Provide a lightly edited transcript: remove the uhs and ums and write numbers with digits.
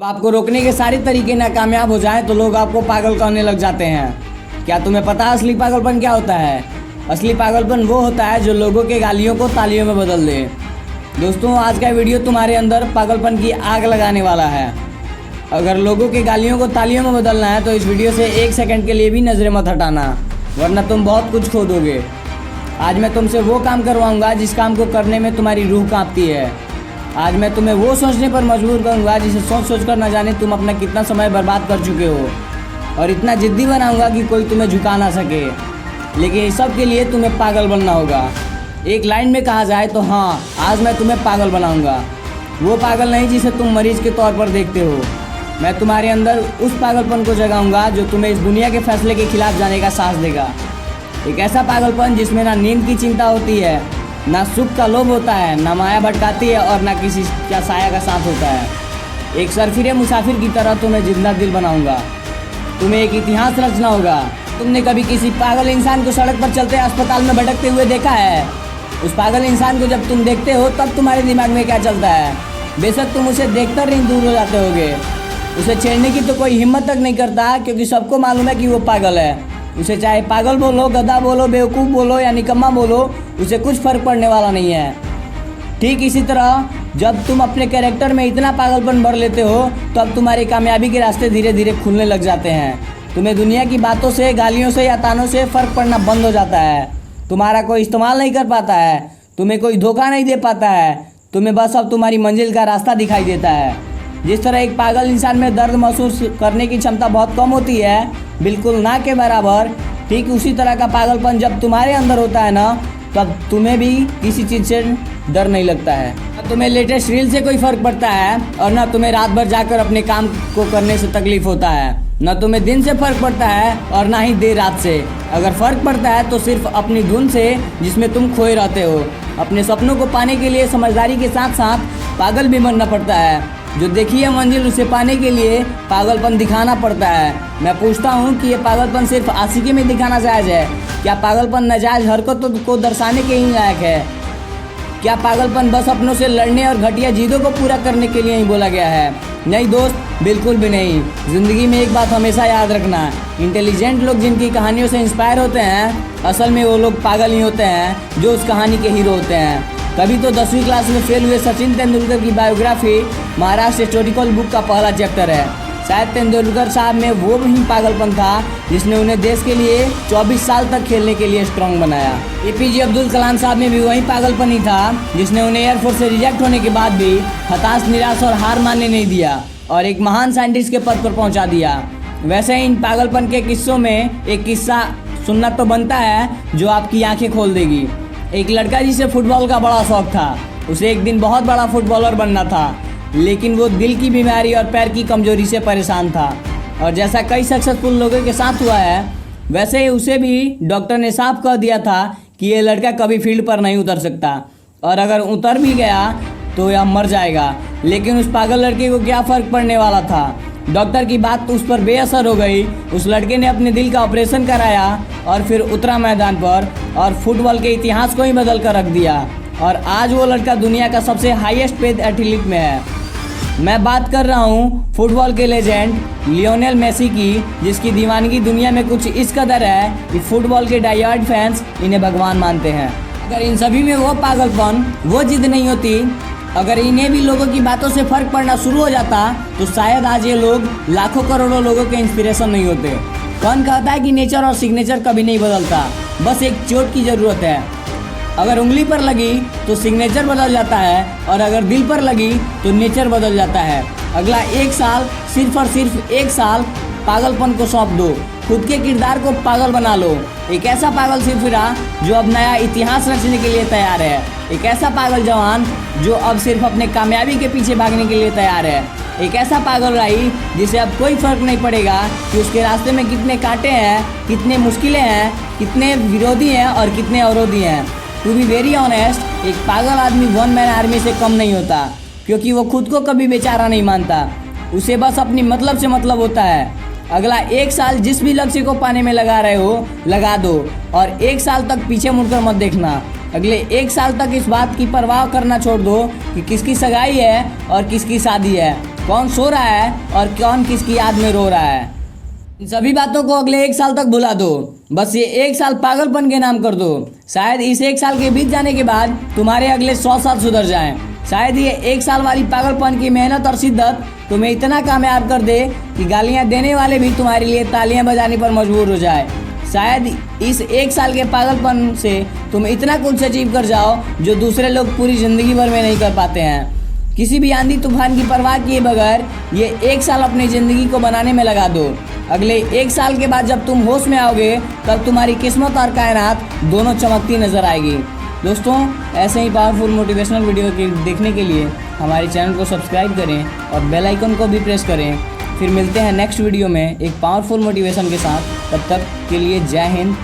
आपको रोकने के सारे तरीके नाकामयाब हो जाएं तो लोग आपको पागल कहने लग जाते हैं। क्या तुम्हें पता है असली पागलपन क्या होता है? असली पागलपन वो होता है जो लोगों के गालियों को तालियों में बदल दे। दोस्तों, आज का वीडियो तुम्हारे अंदर पागलपन की आग लगाने वाला है। अगर लोगों के गालियों को तालियों में बदलना है तो इस वीडियो से 1 सेकंड के लिए भी नजरें मत हटाना, वरना तुम बहुत कुछ खो दोगे। आज मैं तुमसे वो काम करवाऊंगा जिस काम को करने में तुम्हारी रूह कांपती है। आज मैं तुम्हें वो सोचने पर मजबूर करूंगा जिसे सोच सोच कर न जाने तुम अपना कितना समय बर्बाद कर चुके हो, और इतना जिद्दी बनाऊंगा कि कोई तुम्हें झुका ना सके। लेकिन इस सब के लिए तुम्हें पागल बनना होगा। एक लाइन में कहा जाए तो हाँ, आज मैं तुम्हें पागल बनाऊंगा। वो पागल नहीं जिसे तुम मरीज के तौर पर देखते हो। मैं तुम्हारे अंदर उस पागलपन को जगाऊंगा जो तुम्हें इस दुनिया के फैसले के खिलाफ जाने का साहस देगा। एक ऐसा पागलपन जिसमें ना नींद की चिंता होती है, ना सुख का लोभ होता है, ना माया भटकाती है और ना किसी का साया का साथ होता है। एक सरफिरे मुसाफिर की तरह तुम्हें जिंदा दिल बनाऊंगा। तुम्हें एक इतिहास रचना होगा। तुमने कभी किसी पागल इंसान को सड़क पर चलते अस्पताल में भटकते हुए देखा है? उस पागल इंसान को जब तुम देखते हो तब तुम्हारे दिमाग में क्या चलता है? बेशक तुम उसे देखकर ही दूर हो जाते होगे। उसे छेड़ने की तो कोई हिम्मत तक नहीं करता, क्योंकि सबको मालूम है कि वो पागल है। उसे चाहे पागल बोलो, गधा बोलो, बेवकूफ़ बोलो या निकम्मा बोलो, उसे कुछ फर्क पड़ने वाला नहीं है। ठीक इसी तरह जब तुम अपने कैरेक्टर में इतना पागलपन भर लेते हो तो अब तुम्हारी कामयाबी के रास्ते धीरे धीरे खुलने लग जाते हैं। तुम्हें दुनिया की बातों से, गालियों से या तानों से फ़र्क पड़ना बंद हो जाता है। तुम्हारा कोई इस्तेमाल नहीं कर पाता है, तुम्हें कोई धोखा नहीं दे पाता है। तुम्हें बस अब तुम्हारी मंजिल का रास्ता दिखाई देता है। जिस तरह एक पागल इंसान में दर्द महसूस करने की क्षमता बहुत कम होती है, बिल्कुल ना के बराबर, ठीक उसी तरह का पागलपन जब तुम्हारे अंदर होता है ना, तब तुम्हें भी किसी चीज़ से डर नहीं लगता है। ना तुम्हें लेटेस्ट रील से कोई फ़र्क पड़ता है और ना तुम्हें रात भर जाकर अपने काम को करने से तकलीफ होता है। ना तुम्हें दिन से फ़र्क पड़ता है और ना ही देर रात से। अगर फ़र्क पड़ता है तो सिर्फ अपनी धुन से जिसमें तुम खोए रहते हो। अपने सपनों को पाने के लिए समझदारी के साथ साथ पागल भी बनना पड़ता है। जो देखी है मंजिल, उसे पाने के लिए पागलपन दिखाना पड़ता है। मैं पूछता हूँ कि ये पागलपन सिर्फ आशिकी में दिखाना जायज़ है? क्या पागलपन नाजायज़ हरकतों को दर्शाने के ही लायक है? क्या पागलपन बस अपनों से लड़ने और घटिया जिदों को पूरा करने के लिए ही बोला गया है? नहीं दोस्त, बिल्कुल भी नहीं। ज़िंदगी में एक बात हमेशा याद रखना, इंटेलिजेंट लोग जिनकी कहानियों से इंस्पायर होते हैं, असल में वो लोग पागल ही होते हैं जो उस कहानी के हीरो होते हैं। तभी तो 10वीं क्लास में फेल हुए सचिन तेंदुलकर की बायोग्राफी महाराष्ट्र हिस्टोरिकल बुक का पहला चैप्टर है। शायद तेंदुलकर साहब में वो ही पागलपन था जिसने उन्हें देश के लिए 24 साल तक खेलने के लिए स्ट्रांग बनाया। APJ अब्दुल कलाम साहब में भी वही पागलपन ही था जिसने उन्हें एयरफोर्स से रिजेक्ट होने के बाद भी हताश, निराश और हार मानने नहीं दिया और एक महान साइंटिस्ट के पद पर पहुंचा दिया। वैसे इन पागलपन के किस्सों में एक किस्सा सुनना तो बनता है जो आपकी आंखें खोल देगी। एक लड़का जिसे फुटबॉल का बड़ा शौक था, उसे एक दिन बहुत बड़ा फुटबॉलर बनना था, लेकिन वो दिल की बीमारी और पैर की कमजोरी से परेशान था। और जैसा कई सक्सेसफुल लोगों के साथ हुआ है, वैसे ही उसे भी डॉक्टर ने साफ कह दिया था कि ये लड़का कभी फील्ड पर नहीं उतर सकता, और अगर उतर भी गया तो यह मर जाएगा। लेकिन उस पागल लड़के को क्या फ़र्क पड़ने वाला था? डॉक्टर की बात उस पर बेअसर हो गई। उस लड़के ने अपने दिल का ऑपरेशन कराया और फिर उतरा मैदान पर और फुटबॉल के इतिहास को ही बदल कर रख दिया। और आज वो लड़का दुनिया का सबसे हाईएस्ट पेड एथलीट में है। मैं बात कर रहा हूँ फुटबॉल के लेजेंड लियोनेल मेसी की, जिसकी दीवानगी दुनिया में कुछ इस कदर है कि फुटबॉल के डाइहार्ड फैंस इन्हें भगवान मानते हैं। अगर इन सभी में वो पागलपन, वो जिद नहीं होती, अगर इन्हें भी लोगों की बातों से फ़र्क पड़ना शुरू हो जाता तो शायद आज ये लोग लाखों करोड़ों लोगों के इंस्पिरेशन नहीं होते। कौन कहता है कि नेचर और सिग्नेचर कभी नहीं बदलता? बस एक चोट की ज़रूरत है। अगर उंगली पर लगी तो सिग्नेचर बदल जाता है, और अगर दिल पर लगी तो नेचर बदल जाता है। अगला 1 साल, सिर्फ और सिर्फ 1 साल पागलपन को सौंप दो। खुद के किरदार को पागल बना लो। एक ऐसा पागल सिरफिरा जो अब नया इतिहास रचने के लिए तैयार है। एक ऐसा पागल जवान जो अब सिर्फ अपने कामयाबी के पीछे भागने के लिए तैयार है। एक ऐसा पागल राही जिसे अब कोई फ़र्क नहीं पड़ेगा कि उसके रास्ते में कितने कांटे हैं, कितने मुश्किलें हैं, कितने विरोधी हैं और कितने अवरोधी हैं। टू बी वेरी ऑनेस्ट, एक पागल आदमी 1 मैन आर्मी से कम नहीं होता, क्योंकि वो खुद को कभी बेचारा नहीं मानता। उसे बस अपनी मतलब से मतलब होता है। अगला 1 साल जिस भी लक्ष्य को पाने में लगा रहे हो, लगा दो, और 1 साल तक पीछे मुड़कर मत देखना। अगले 1 साल तक इस बात की परवाह करना छोड़ दो कि किसकी सगाई है और किसकी शादी है। कौन सो रहा है और कौन किसकी याद में रो रहा है। इन सभी बातों को अगले 1 साल तक भुला दो। बस ये 1 साल पागलपन के नाम कर दो। शायद इस 1 साल के बीत जाने के बाद तुम्हारे अगले 100 साल सुधर जाएं। शायद ये 1 साल वाली पागलपन की मेहनत और शिद्दत तुम्हें इतना कामयाब कर दे कि गालियां देने वाले भी तुम्हारे लिए तालियां बजाने पर मजबूर हो जाए। शायद इस 1 साल के पागलपन से तुम इतना कुछ अचीव कर जाओ जो दूसरे लोग पूरी ज़िंदगी भर में नहीं कर पाते हैं। किसी भी आंधी तूफान की परवाह किए बगैर ये 1 साल अपनी ज़िंदगी को बनाने में लगा दो। अगले 1 साल के बाद जब तुम होश में आओगे तब तुम्हारी किस्मत और कायनात दोनों चमकती नजर आएगी। दोस्तों, ऐसे ही पावरफुल मोटिवेशनल वीडियो देखने के लिए हमारे चैनल को सब्सक्राइब करें और बेल आइकन को भी प्रेस करें। फिर मिलते हैं नेक्स्ट वीडियो में एक पावरफुल मोटिवेशन के साथ। तब तक के लिए जय हिंद।